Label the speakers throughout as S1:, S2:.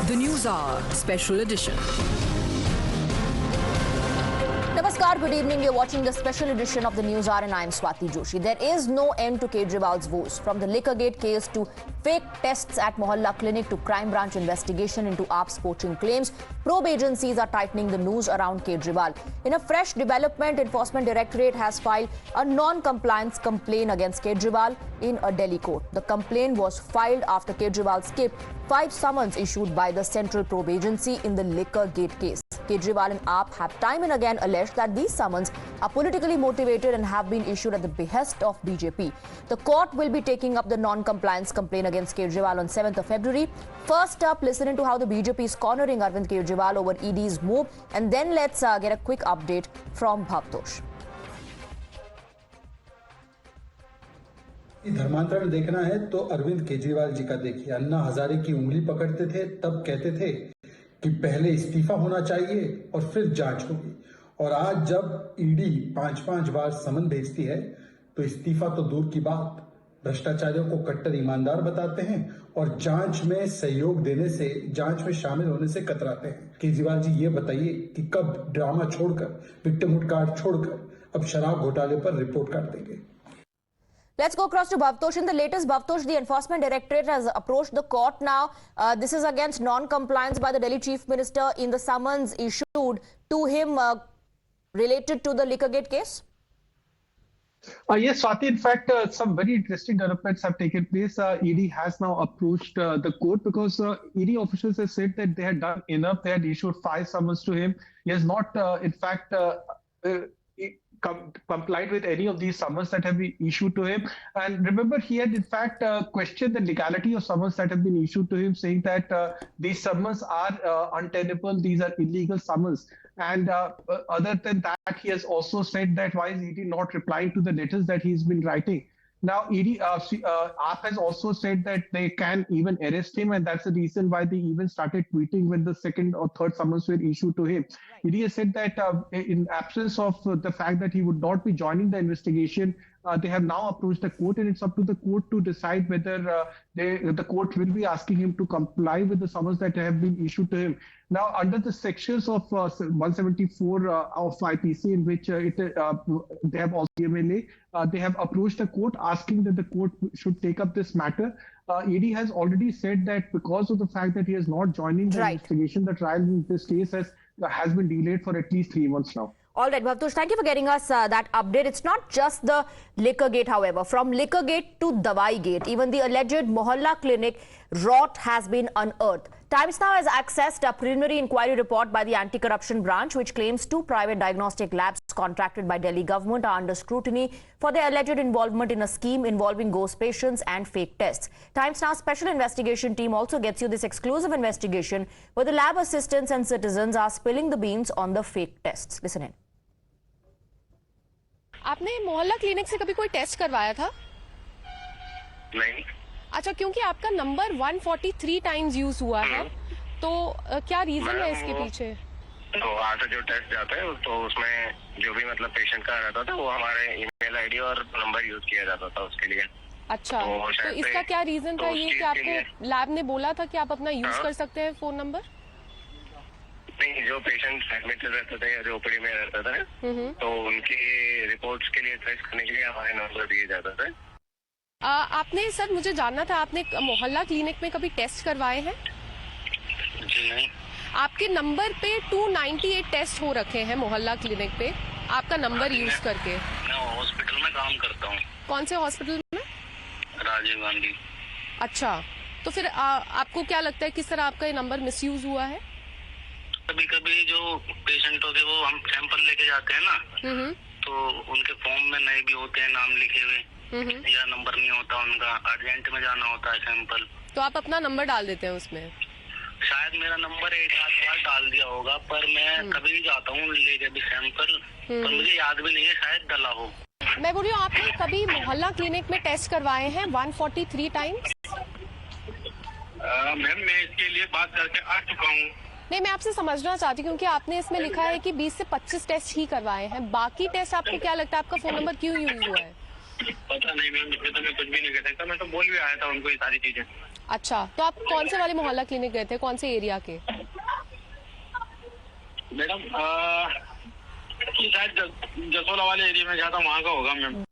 S1: The Newshour Special Edition.
S2: Namaskar, good evening. You're watching the special edition of the Newshour and I'm Swati Joshi. There is no end to Kejriwal's woes. From the Liquorgate case to fake tests at Mohalla Clinic to crime branch investigation into AAP's poaching claims, probe agencies are tightening the noose around Kejriwal. In a fresh development, Enforcement Directorate has filed a non-compliance complaint against Kejriwal in a Delhi court. The complaint was filed after Kejriwal skipped 5 summons issued by the Central Probe Agency in the Liquorgate case. Kejriwal and AAP have time and again alleged that these summons are politically motivated and have been issued at the behest of BJP. The court will be taking up the non-compliance complaint against Kejriwal on 7th of February. First up, listen into how the BJP is cornering Arvind Kejriwal over ED's move, and then let's get a quick update from Bhagoda.
S3: धर्मांतरण में देखना है तो अरविंद केजरीवाल जी का देखिए, अन्ना हजारे की उंगली पकड़ते थे, तब कहते थे कि पहले इस्तीफा होना चाहिए और फिर जांच होगी, और आज जब ईडी 5-5 बार समन भेजती है तो इस्तीफा तो दूर की बात, भ्रष्टाचारियों को कट्टर ईमानदार बताते हैं और जांच में सहयोग देने से, जांच में शामिल होने से कतराते हैं। केजरीवाल जी ये बताइए कि कब ड्रामा छोड़कर, विक्टिमहुड कार्ड छोड़कर अब शराब घोटाले पर रिपोर्ट कार्ड देंगे।
S2: Let's go across to Bhavtosh. In the latest Bhavtosh, the Enforcement Directorate has approached the court now. This is against non-compliance by the Delhi Chief Minister in the summons issued to him related to the Liquorgate case.
S4: Yes, Swati, in fact, some very interesting developments have taken place. ED has now approached the court because ED officials have said that they had done enough. They had issued 5 summons to him. He has not, in fact, complied with any of these summons that have been issued to him. And remember, he had in fact questioned the legality of summons that have been issued to him, saying that these summons are untenable, these are illegal summons. And other than that, he has also said that why is ED not replying to the letters that he's been writing. Now, AAP has also said that they can even arrest him, and that's the reason why they even started tweeting when the 2nd or 3rd summons were issued to him. Right. ED has said that in absence of the fact that he would not be joining the investigation, they have now approached the court, and it's up to the court to decide whether the court will be asking him to comply with the summons that have been issued to him. Now, under the sections of 174 of IPC, in which they have also MLA, they have approached the court asking that the court should take up this matter. ED has already said that because of the fact that he is not joining the investigation, the trial in this case has been delayed for at least 3 months now.
S2: All right, Bhavtosh, thank you for getting us that update. It's not just the Liquorgate, however. From Liquorgate to Dawaigate, even the alleged Mohalla Clinic rot has been unearthed. Times Now has accessed a preliminary inquiry report by the Anti-Corruption Branch, which claims 2 private diagnostic labs contracted by Delhi government are under scrutiny for their alleged involvement in a scheme involving ghost patients and fake tests. Times Now special investigation team also gets you this exclusive investigation where the lab assistants and citizens are spilling the beans on the fake tests. Listen in.
S5: आपने मोहल्ला clinic से कभी कोई test करवाया था?
S6: नहीं।
S5: अच्छा, क्योंकि आपका नंबर 143 टाइम्स यूज हुआ है, तो क्या रीजन है इसके पीछे?
S6: तो वहाँ से जो टेस्ट जाता है तो उसमें जो भी मतलब पेशेंट का रहता था वो हमारे ईमेल आईडी और नंबर यूज किया जाता था उसके लिए।
S5: अच्छा, तो इसका क्या रीजन था ये कि आपको लैब ने बोला था कि आप अपना यूज कर सकते हैं फोन नंबर?
S6: नहीं, जो पेशेंट एडमिट रहते थे या जो ओपीडी में रहता था तो उनकी रिपोर्ट्स के लिए टेस्ट करने के लिए हमारे नंबर दिए जाते थे।
S5: आपने सर, मुझे जानना था, आपने मोहल्ला क्लिनिक में कभी टेस्ट करवाए हैं?
S6: जी नहीं।
S5: आपके नंबर पे 298 टेस्ट हो रखे हैं मोहल्ला क्लिनिक पे, आपका नंबर यूज करके।
S6: मैं हॉस्पिटल में काम करता हूँ।
S5: कौन से हॉस्पिटल में?
S6: राजीव गांधी।
S5: अच्छा, तो फिर आपको क्या लगता है किस तरह आपका ये नंबर मिसयूज हुआ है?
S6: कभी कभी जो पेशेंट होते वो हम सैंपल लेके जाते हैं ना, तो उनके फॉर्म में नहीं भी होते हैं नाम लिखे हुए या नंबर नहीं होता उनका, अर्जेंट में जाना होता है सैंपल,
S5: तो आप अपना नंबर डाल देते हैं उसमें।
S6: शायद मेरा नंबर 1-8 बार डाल दिया होगा, पर मैं कभी जाता हूँ लेके भी सैंपल, पर मुझे याद भी नहीं है, शायद डाला हो।
S5: मैं बोल रही हूँ, आपने कभी मोहल्ला क्लिनिक में टेस्ट करवाए हैं 143 टाइम्स?
S6: मैम, मैं इसके लिए बात करके आ चुका हूँ।
S5: नहीं, मैं आपसे समझना चाहती हूँ क्योंकि आपने इसमें लिखा है कि 20 से 25 टेस्ट ही करवाए हैं, बाकी टेस्ट आपको क्या लगता है आपका फोन नंबर क्यों यूज हुआ है?
S6: पता नहीं मैम, इसमें तो मैं कुछ भी नहीं कह सकता, मैं तो बोल भी आया था उनको ये सारी चीजें।
S5: अच्छा, तो आप कौन से वाले मोहल्ला क्लिनिक गए थे, कौन से एरिया के?
S6: मैडम शायद जसोला वाले एरिया में जाता, वहां का होगा ma'am.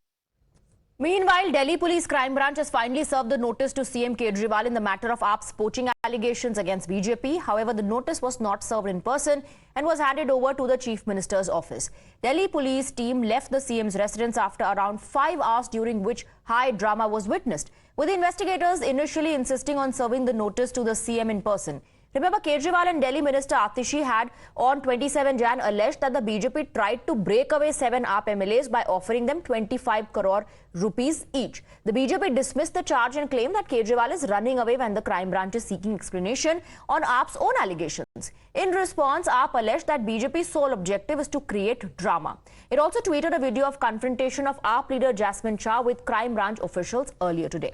S2: Meanwhile, Delhi Police Crime Branch has finally served the notice to CM Kejriwal in the matter of AAP's poaching allegations against BJP. However, the notice was not served in person and was handed over to the Chief Minister's office. Delhi police team left the CM's residence after around 5 hours, during which high drama was witnessed, with the investigators initially insisting on serving the notice to the CM in person. Remember, Kejriwal and Delhi Minister Atishi had on 27 Jan alleged that the BJP tried to break away 7 AAP MLAs by offering them 25 crore rupees each. The BJP dismissed the charge and claimed that Kejriwal is running away when the crime branch is seeking explanation on AAP's own allegations. In response, AAP alleged that BJP's sole objective is to create drama. It also tweeted a video of confrontation of AAP leader Jasmine Shah with crime branch officials earlier today.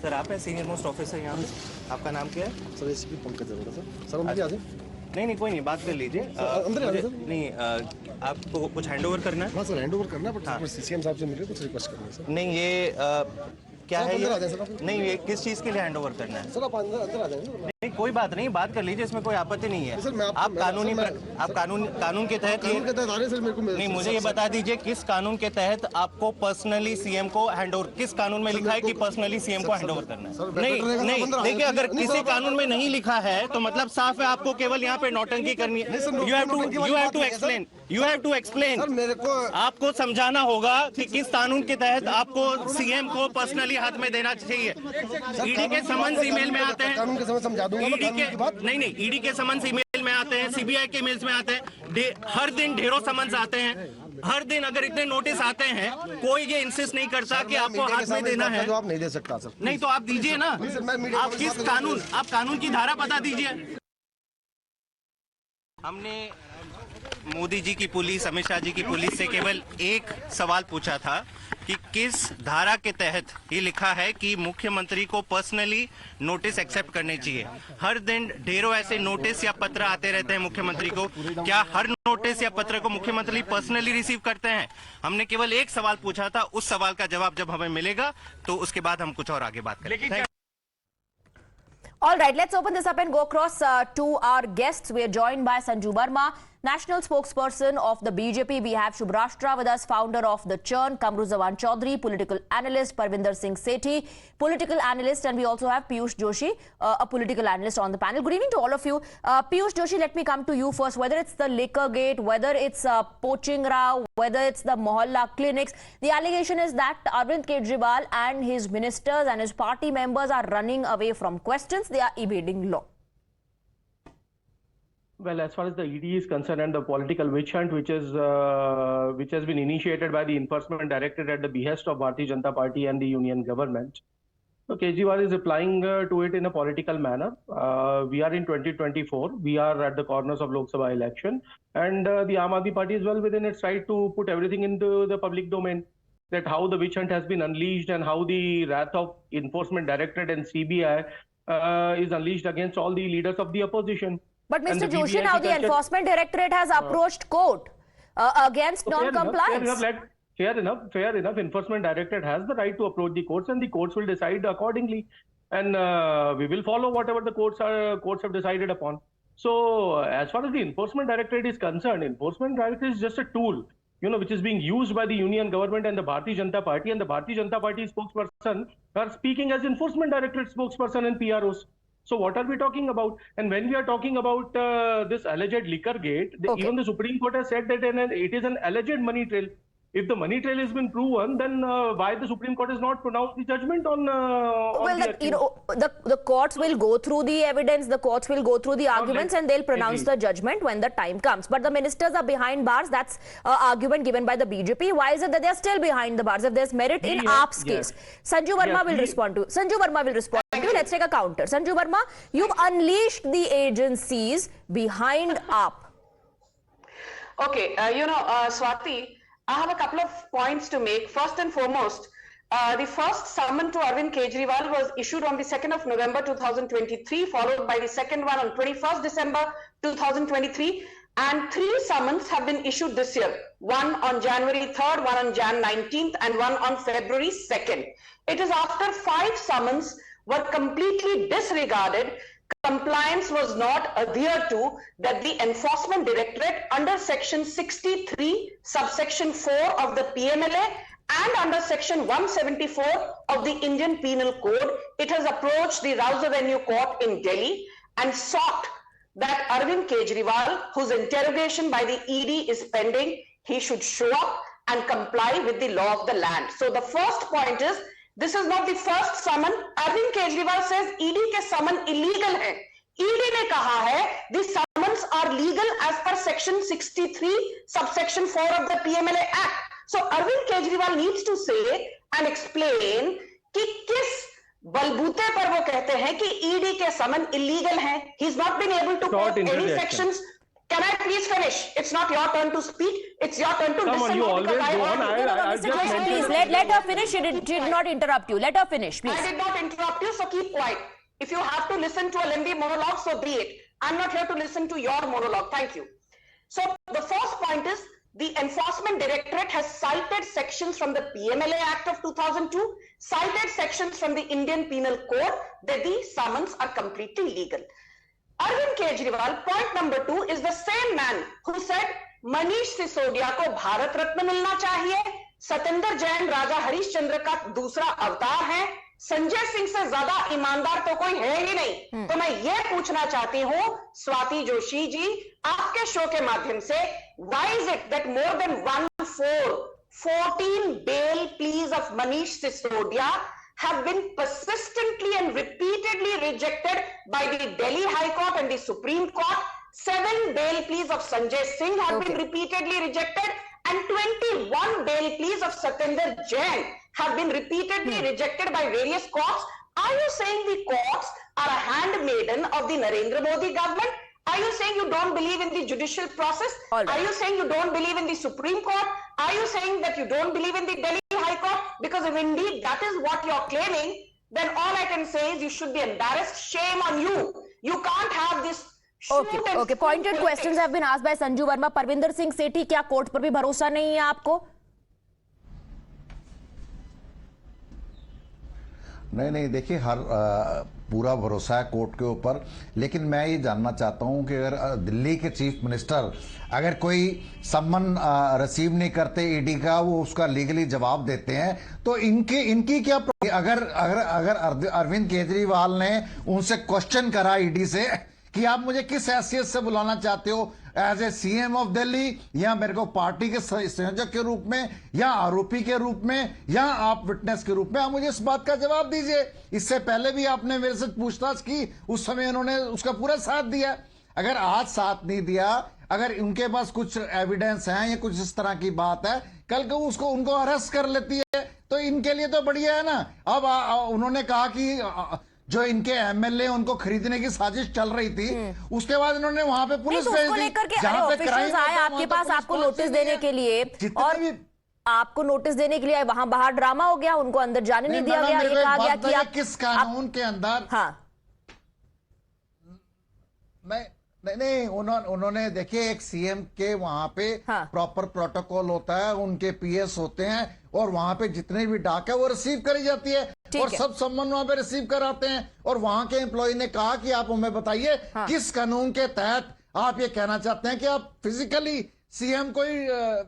S7: Sir आप है senior most officer यहाँ पे, आपका नाम क्या है?
S8: Sir ACP Pankaj Arora sir. Sir अंदर आ जाए।
S7: नहीं कोई नहीं, बात कर लीजिए।
S8: अंदर आ जाए सर।
S7: नहीं आपको कुछ हैंडओवर करना है?
S8: हाँ सर हैंडओवर करना है, बट सीसीएम साहब से मिल रहे कुछ रिक्वेस्ट करना है सर।
S7: नहीं ये क्या है ये?
S8: सर
S7: नहीं ये किस चीज़ के लिए हैंडओवर करना है?
S8: सर आप अंदर आ जाएंगे।
S7: नहीं कोई बात नहीं, बात कर लीजिए, इसमें कोई आपत्ति नहीं है। आप कानून के तहत नहीं, मुझे ये बता दीजिए किस कानून के तहत आपको पर्सनली सीएम को हैंडओवर, किस कानून में लिखा है कि पर्सनली सीएम को हैंडओवर करना है? नहीं देखिए, अगर किसी कानून में नहीं लिखा है तो मतलब साफ है आपको केवल यहाँ पे नौटंकी करनी है। You have to explain. आपको समझाना होगा कि किस कानून के तहत आपको सीएम को पर्सनली हाथ में देना चाहिए। ईडी के समन्स ईमेल में आते हैं,
S8: कानून के समझ समझा दूंगा।
S7: नहीं ईडी के समन्स ईमेल में आते हैं, सीबीआई के ईमेल्स में आते हैं, हर दिन ढेरों समन्स आते हैं। हर दिन अगर इतने नोटिस आते हैं, कोई ये इंसिस्ट नहीं करता कि आपको हाथ में देना है।
S8: तो आप नहीं दे सकता सर।
S7: नहीं तो आप दीजिए ना, आप किस कानून, आप कानून की धारा बता दीजिए। हमने मोदी जी की पुलिस, अमित शाह जी की पुलिस से केवल एक सवाल पूछा था कि किस धारा के तहत ये लिखा है कि मुख्यमंत्री को पर्सनली नोटिस एक्सेप्ट करने चाहिए। हर दिन ढेरों ऐसे नोटिस या पत्र आते रहते हैं मुख्यमंत्री को, क्या हर नोटिस या पत्र को मुख्यमंत्री पर्सनली रिसीव करते हैं? हमने केवल एक सवाल पूछा था, उस सवाल का जवाब जब हमें मिलेगा तो उसके बाद हम कुछ और आगे बात करेंगे।
S2: All right, let's open this up and go across to our guests. We are joined by Sanju Verma, national spokesperson of the BJP. We have Shubhrastha with us, founder of the Churn, Kamruzawan Chaudhary, political analyst, Parvinder Singh Sethi, political analyst, and we also have Piyush Joshi, a political analyst on the panel. Good evening to all of you. Piyush Joshi, let me come to you first. Whether it's the Liquorgate, whether it's poaching row, whether it's the Mohalla clinics, the allegation is that Arvind Kejriwal and his ministers and his party members are running away from questions. They are evading law.
S9: Well, as far as the ED is concerned and the political witch hunt, which has been initiated by the Enforcement Directorate at the behest of Bharatiya Janata Party and the Union government, so Kejriwal is replying to it in a political manner. We are in 2024. We are at the corners of Lok Sabha election, and the Aam Aadmi Party is well within its right to put everything into the public domain. That how the witch hunt has been unleashed and how the wrath of Enforcement Directorate and CBI is unleashed against all the leaders of the opposition.
S2: But Mr. Joshi, now the Enforcement Directorate has approached court against non-compliance.
S9: Fair enough. Enforcement Directorate has the right to approach the courts, and the courts will decide accordingly. And we will follow whatever the courts have decided upon. So, as far as the Enforcement Directorate is concerned, Enforcement Directorate is just a tool, which is being used by the Union government and the Bharatiya Janata Party, and the Bharatiya Janata Party spokesperson are speaking as Enforcement Directorate spokesperson and PROs. So what are we talking about? And when we are talking about this alleged Liquorgate, even the Supreme Court has said that it is an alleged money trail. If the money trail has been proven, then why the Supreme Court has not pronounced the judgment on
S2: the courts will go through the evidence, the courts will go through the arguments, and they'll pronounce the judgment when the time comes. But the ministers are behind bars. That's argument given by the BJP. Why is it that they are still behind the bars if there's merit in AAP's case? Sanju Verma will respond to you. Let's take a counter. Sanju Verma, you've unleashed the agencies behind AAP.
S10: Okay, Swati, I have a couple of points to make. First and foremost, the first summon to Arvind Kejriwal was issued on the 2nd of November 2023, followed by the second one on 21st December 2023. and 3 summons have been issued this year. One on January 3rd, one on Jan 19th, and one on February 2nd. It is after 5 summons were completely disregarded, compliance was not adhered to, that the Enforcement Directorate under Section 63, subsection 4 of the PMLA and under Section 174 of the Indian Penal Code, it has approached the Rouse Avenue Court in Delhi and sought that Arvind Kejriwal, whose interrogation by the ED is pending, he should show up and comply with the law of the land. So the first point is, this is not the first summon. Arvind Kejriwal says ED के summon illegal है. ED ने कहा है the summons are legal as per section 63 subsection 4 of the PMLA Act. So Arvind Kejriwal needs to say and explain कि किस बलबूते पर वो कहते हैं कि ED के summon illegal हैं. He's not been able to quote any sections. Can I please finish? It's not your turn to speak. It's your turn to listen.
S9: Come on, you always go on.
S2: Mr. Joshi, please, let her finish. She did not interrupt you. Let her finish, please.
S10: I did not interrupt you, so keep quiet. If you have to listen to a lengthy monologue, so be it. I'm not here to listen to your monologue. Thank you. So the first point is, the Enforcement Directorate has cited sections from the PMLA Act of 2002, cited sections from the Indian Penal Code that these summons are completely legal. Arvind Kejriwal, point number 2, is the same man who said Manish Sisodia को भारत रत्न मिलना चाहिए, सतेंद्र जैन राजा हरिश्चंद्र का दूसरा अवतार है, संजय सिंह से ज्यादा ईमानदार तो कोई है ही नहीं. तो मैं ये पूछना चाहती हूँ स्वाति जोशी जी, आपके शो के माध्यम से, why is it that more than 14 bail pleas of Manish Sisodia have been persistently and repeatedly rejected by the Delhi High Court and the Supreme Court. 7 bail pleas of Sanjay Singh have been repeatedly rejected, and 21 bail pleas of Satendra Jain have been repeatedly rejected by various courts. Are you saying the courts are a handmaiden of the Narendra Modi government? Are you saying you don't believe in the judicial process? Right. Are you saying you don't believe in the Supreme Court? Are you saying that you don't believe in the Delhi High Court? Because if indeed that is what you're claiming, then all I can say is you should be embarrassed. Shame on you. You can't have this.
S2: Okay. Pointed questions have been asked by Sanju Verma. Parvinder Singh Sethi, क्या court पर भी भरोसा नहीं है आपको?
S11: नहीं देखिए, हर पूरा भरोसा है कोर्ट के ऊपर, लेकिन मैं ये जानना चाहता हूं कि अगर दिल्ली के चीफ मिनिस्टर अगर कोई सम्मन रिसीव नहीं करते ईडी का, वो उसका लीगली जवाब देते हैं, तो इनकी क्या अगर अरविंद केजरीवाल ने उनसे क्वेश्चन करा ईडी से कि आप मुझे किस हैसियत से बुलाना चाहते हो, as a CM of Delhi, या मेरे को पार्टी के संयोजक के रूप में, या आरोपी के रूप में, या आप विटनेस के रूप में, आप मुझे इस बात का जवाब दीजिए. इससे पहले भी आपने मेरे से पूछताछ की, उस समय उन्होंने उसका पूरा साथ दिया. अगर आज साथ नहीं दिया, अगर उनके पास कुछ एविडेंस है या कुछ इस तरह की बात है, कल को उनको अरेस्ट कर लेती है, तो इनके लिए तो बढ़िया है ना. अब उन्होंने कहा कि जो इनके एमएलए उनको खरीदने की साजिश चल रही थी, उसके बाद इन्होंने वहां पे पुलिस भेज दी,
S2: जहां पे क्राइम आए आपके पास, आपको नोटिस देने के लिए, और आपको नोटिस देने के लिए वहां बाहर ड्रामा हो गया, उनको अंदर जाने नहीं दिया गया. ये कहा गया कि आप
S11: किस कानून के अंदर.
S2: हाँ,
S11: नहीं, उन्होंने देखिए, एक सीएम के वहां पे प्रॉपर प्रोटोकॉल होता है, उनके पीएस होते हैं, और वहां पे जितने भी डाक है वो रिसीव करी जाती है, और सब सम्मान वहां पे रिसीव कराते हैं. और वहां के एम्प्लॉय ने कहा कि आप हमें बताइए किस कानून के तहत आप ये कहना चाहते हैं कि आप फिजिकली सीएम को ही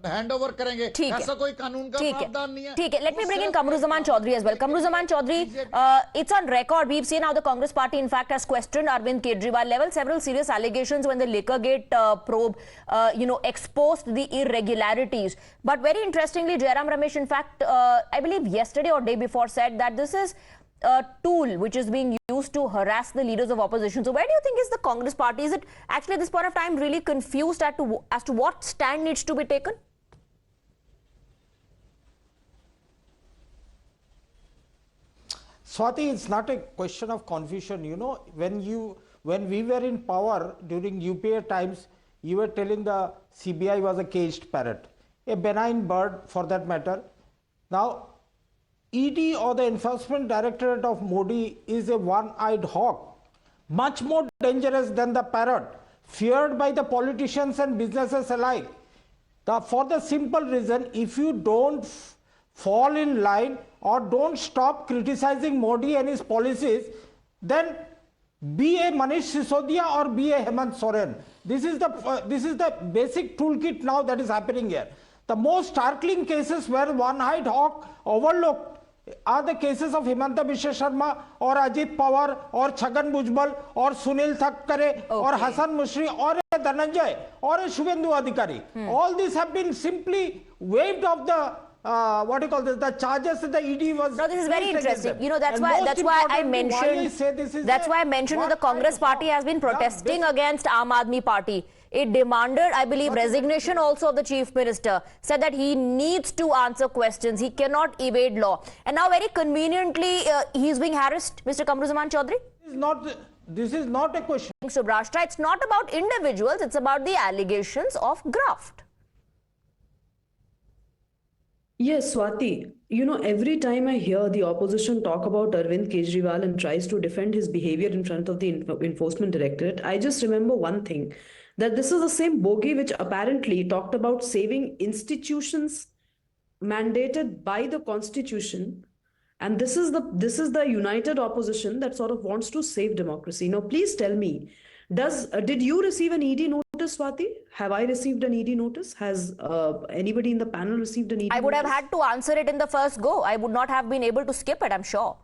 S11: हैंड ओवर करेंगे. ऐसा कोई कानून का प्रावधान नहीं है.
S2: ठीक है. Let me bring in Kamruzaman Chaudhary as well. Kamruzaman Chaudhary, it's on record. We've seen how the Congress party in fact has questioned Arvind Kejriwal, level several serious allegations when the Liquorgate probe exposed the irregularities. But very interestingly, Jairam Ramesh in fact I believe yesterday or day before said that this is a tool which is being used to harass the leaders of opposition. So where do you think is the Congress party? Is it actually at this point of time really confused as to what stand needs to be taken?
S12: Swati, it's not a question of confusion. You know, when we were in power during UPA times, you were telling the CBI was a caged parrot, a benign bird for that matter. Now, ED or the Enforcement Directorate of Modi is a one-eyed hawk, much more dangerous than the parrot. feared by the politicians and businesses alike. For the simple reason, if you don't fall in line or don't stop criticizing Modi and his policies, then be a Manish Sisodia or be a Hemant Soren. This is the basic toolkit now that is happening here. The most startling cases where one-eyed hawk overlooked are the cases of Himanta Biswa Sharma or Ajit Pawar or Chhagan Bhujbal or Sunil Thakkare or Hassan Mushri or a Dhananjay or a Shubhendu Adhikari. All these have been simply waived off the the charges that the ED was.
S2: No, this is very interesting. You know, that's why I mentioned that the Congress party has been protesting against Aam Aadmi Party. It demanded, I believe, resignation also of the Chief Minister, said that he needs to answer questions, he cannot evade law. And now very conveniently, he's being harassed, Mr. Kamruzaman Chaudhary?
S12: This is not a question.
S2: Shubhrastha, it's not about individuals, it's about the allegations of graft.
S13: Yes, Swati, you know, every time I hear the opposition talk about Arvind Kejriwal and tries to defend his behavior in front of the Enforcement Directorate, I just remember one thing, that this is the same bogey which apparently talked about saving institutions mandated by the Constitution. And this is the united opposition that sort of wants to save democracy. Now, please tell me, did you receive an ED notice, Swati? Have I received an ED notice? Has anybody in the panel received an ED notice?
S2: I would have had to answer it in the first go. I would not have been able to skip it, I'm sure.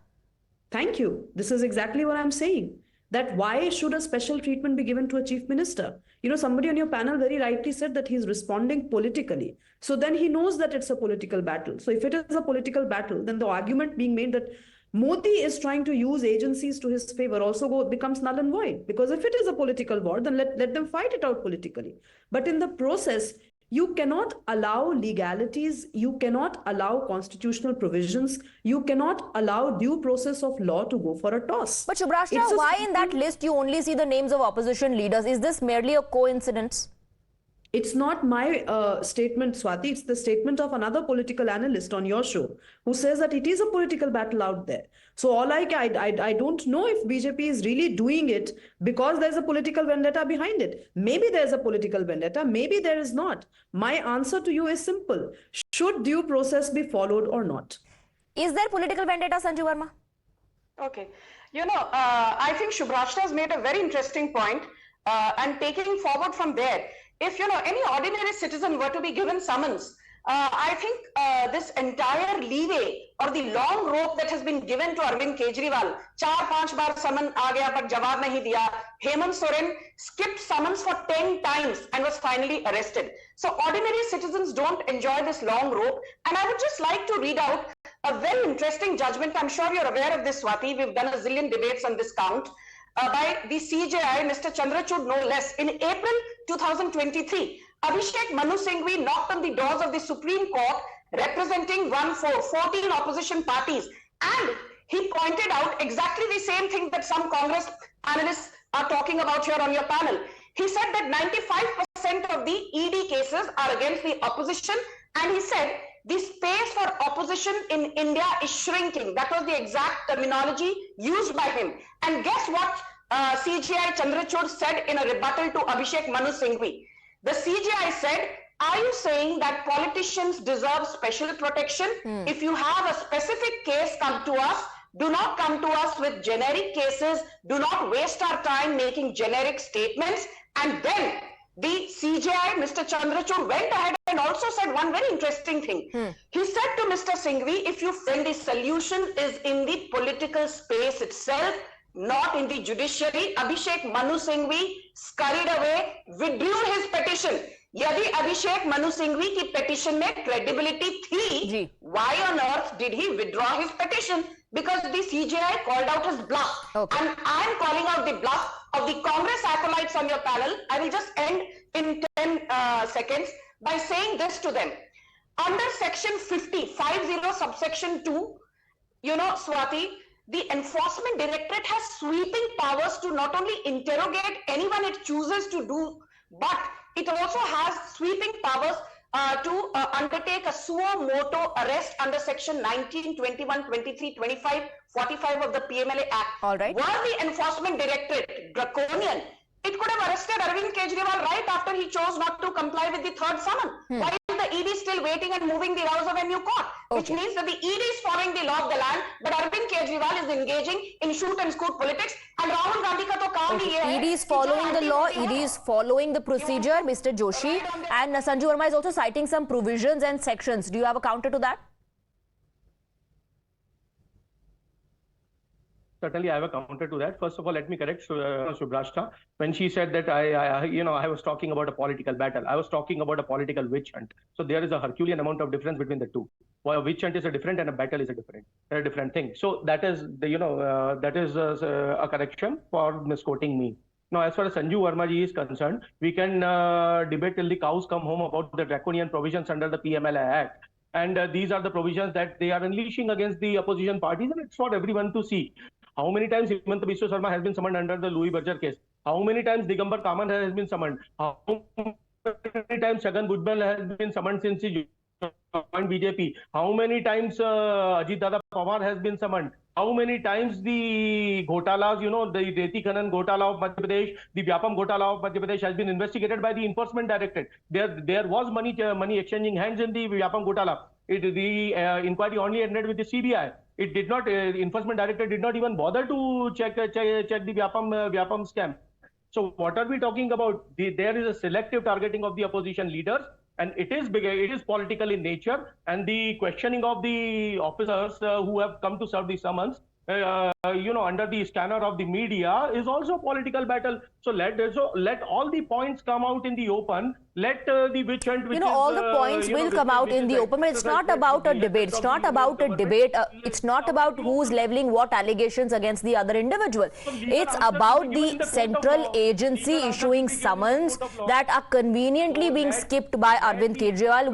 S13: Thank you. This is exactly what I'm saying. That why should a special treatment be given to a chief minister? You know, somebody on your panel very rightly said that he's responding politically. So then he knows that it's a political battle. So if it is a political battle, then the argument being made that Modi is trying to use agencies to his favor also becomes null and void. Because if it is a political war, then let them fight it out politically. But in the process, you cannot allow legalities, you cannot allow constitutional provisions, you cannot allow due process of law to go for a toss.
S2: But Shubhrastha, why in that list you only see the names of opposition leaders? Is this merely a coincidence?
S13: It's not my statement, Swati. It's the statement of another political analyst on your show who says that it is a political battle out there. So I don't know if BJP is really doing it because there's a political vendetta behind it. Maybe there's a political vendetta, maybe there is not. My answer to you is simple. Should due process be followed or not?
S2: Is there political vendetta, Sanju Verma?
S10: Okay. You know, I think Shubhrastha has made a very interesting point, and taking forward from there, if, you know, any ordinary citizen were to be given summons, I think this entire leeway or the long rope that has been given to Arvind Kejriwal, 4-5 baar summon aa gaya but jawab nahi diya. Hemant Soren skipped summons for 10 times and was finally arrested. So ordinary citizens don't enjoy this long rope. And I would just like to read out a very interesting judgment. I'm sure you're aware of this, Swati. We've done a zillion debates on this count. By the CJI, Mr. Chandrachud, no less. In April 2023, Abhishek Manu Singhvi knocked on the doors of the Supreme Court representing 14 opposition parties. And he pointed out exactly the same thing that some Congress analysts are talking about here on your panel. He said that 95% of the ED cases are against the opposition. And he said the space for opposition in India is shrinking. That was the exact terminology used by him. And guess what CJI Chandrachud said in a rebuttal to Abhishek Manu Singhvi? The CJI said, are you saying that politicians deserve special protection? If you have a specific case, come to us. Do not come to us with generic cases. Do not waste our time making generic statements. And then the CJI, Mr. Chandrachud, went ahead and also said one very interesting thing. He said to Mr. Singhvi, if you find the solution is in the political space itself, not in the judiciary, Abhishek Manu Singhvi scurried away, withdrew his petition. Yadi Abhishek Manu Singhvi ki petition mein credibility thi, why on earth did he withdraw his petition? Because the CJI called out his bluff. And I am calling out the bluff of the Congress acolytes on your panel. I will just end in 10 seconds by saying this to them. Under section 50 subsection 2, you know, Swati, the Enforcement Directorate has sweeping powers to not only interrogate anyone it chooses to do, but it also has sweeping powers to undertake a suo moto arrest under section 19, 21, 23, 25, 45 of the PMLA Act.
S2: All right.
S10: Were the Enforcement Directorate draconian, It could have arrested Arvind Kejriwal right after he chose not to comply with the third summon. Why is the ED still waiting and moving the House of a new court? Which means that the ED is following the law of the land, but Arvind Kejriwal is engaging in shoot and scoot politics. And Rahul Gandhi ka to kaam hi hai.
S2: ED is following the law, ED is following the procedure, Mr. Joshi. And Sanju Verma is also citing some provisions and sections. Do you have a counter to that?
S9: Certainly, I have a counter to that. First of all, let me correct Shubhrastha. When she said that I was talking about a political battle, I was talking about a political witch hunt. So there is a Herculean amount of difference between the two. Well, a witch hunt is a different and a battle is a different thing. So that is a correction for misquoting me. Now, as far as Sanju Verma ji is concerned, we can debate till the cows come home about the draconian provisions under the PMLA Act. And these are the provisions that they are unleashing against the opposition parties, and it's for everyone to see. How many times Himanta Biswa Sarma has been summoned under the Louis Berger case? How many times Digambar Kaman has been summoned? How many times Chhagan Bhujbal has been summoned since he joined BJP? How many times Ajit Dada Pawar has been summoned? How many times the Ghotalas, the Reti Khanan Ghotala of Madhya Pradesh, the Vyapam Ghotala of Madhya Pradesh has been investigated by the Enforcement Directorate. There was money exchanging hands in the Vyapam Ghotala. The inquiry only ended with the CBI. It did not. Enforcement Directorate did not even bother to check the Vyapam scam. So what are we talking about? There is a selective targeting of the opposition leaders, and it is political in nature. And the questioning of the officers who have come to serve the summons, under the scanner of the media, is also a political battle. So let all the points come out in the open. Let the witch hunt,
S2: all the points will come out in the open. But it's not about a debate. It's not about a debate. It's not about who's leveling what allegations against the other individual. It's about the central agency issuing summons that are conveniently being skipped by Arvind Kejriwal.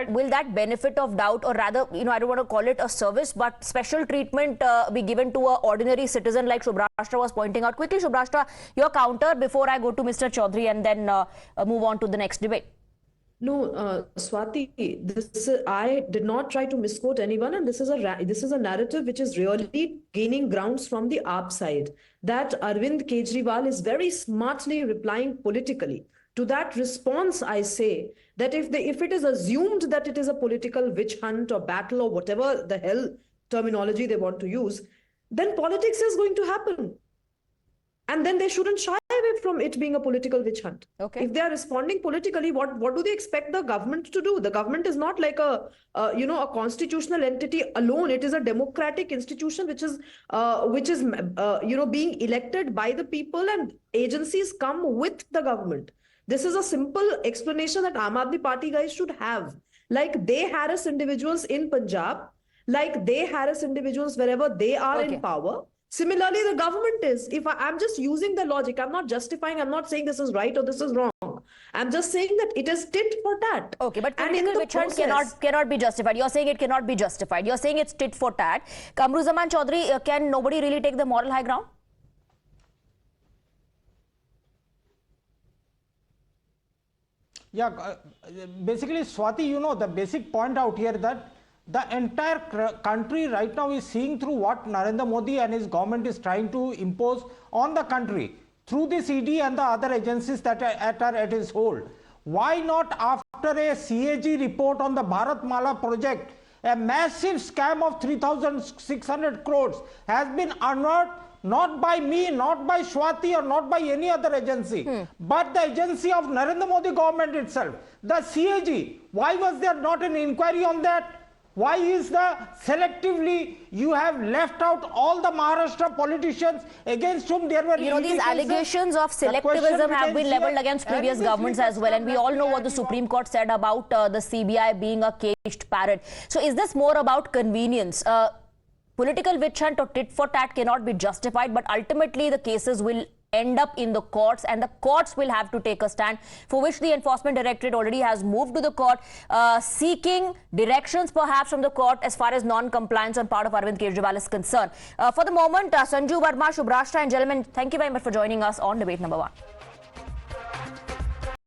S2: Will that benefit of doubt, or rather, I don't want to call it a service, but special treatment be given to an ordinary citizen like Shubhrastha was pointing out? Quickly, Shubhrastha, your counter before I go to Mr. Chaudhary and then move on to the next debate.
S13: No, Swati, I did not try to misquote anyone, and this is a narrative which is really gaining grounds from the AAP side, that Arvind Kejriwal is very smartly replying politically. To that response, I say that if it is assumed that it is a political witch hunt or battle or whatever the hell terminology they want to use, then politics is going to happen. And then they shouldn't shy away from it being a political witch hunt. Okay. If they are responding politically, what do they expect the government to do? The government is not like a constitutional entity alone. It is a democratic institution which is being elected by the people, and agencies come with the government. This is a simple explanation that Aam Aadmi Party guys should have. Like they harass individuals in Punjab, like they harass individuals wherever they are in power. Similarly, the government is. If I'm just using the logic, I'm not justifying, I'm not saying this is right or this is wrong. I'm just saying that it is tit for tat.
S2: Okay, but political witch hunt cannot be justified. You're saying it cannot be justified. You're saying it's tit for tat. Kamruzaman Chaudhary, can nobody really take the moral high ground?
S12: Yeah, basically, Swati, the basic point out here that the entire country right now is seeing through what Narendra Modi and his government is trying to impose on the country through this ED and the other agencies that are at his hold. Why not, after a CAG report on the Bharat Mala project, a massive scam of 3,600 crores has been unearthed, not by me, not by Swati, or not by any other agency, but the agency of Narendra Modi government itself, the CAG. Why was there not an inquiry on that? Why is selectively you have left out all the Maharashtra politicians against whom there were
S2: these allegations of selectivism have been leveled against previous governments as well, and we all know what the Supreme Court said about the CBI being a caged parrot. So is this more about convenience? Political witch hunt or tit for tat cannot be justified, but ultimately the cases will end up in the courts, and the courts will have to take a stand, for which the Enforcement Directorate already has moved to the court, seeking directions perhaps from the court as far as non-compliance on part of Arvind Kejriwal is concerned. For the moment, Sanju Verma, Shubhrastha and gentlemen, thank you very much for joining us on debate number 1.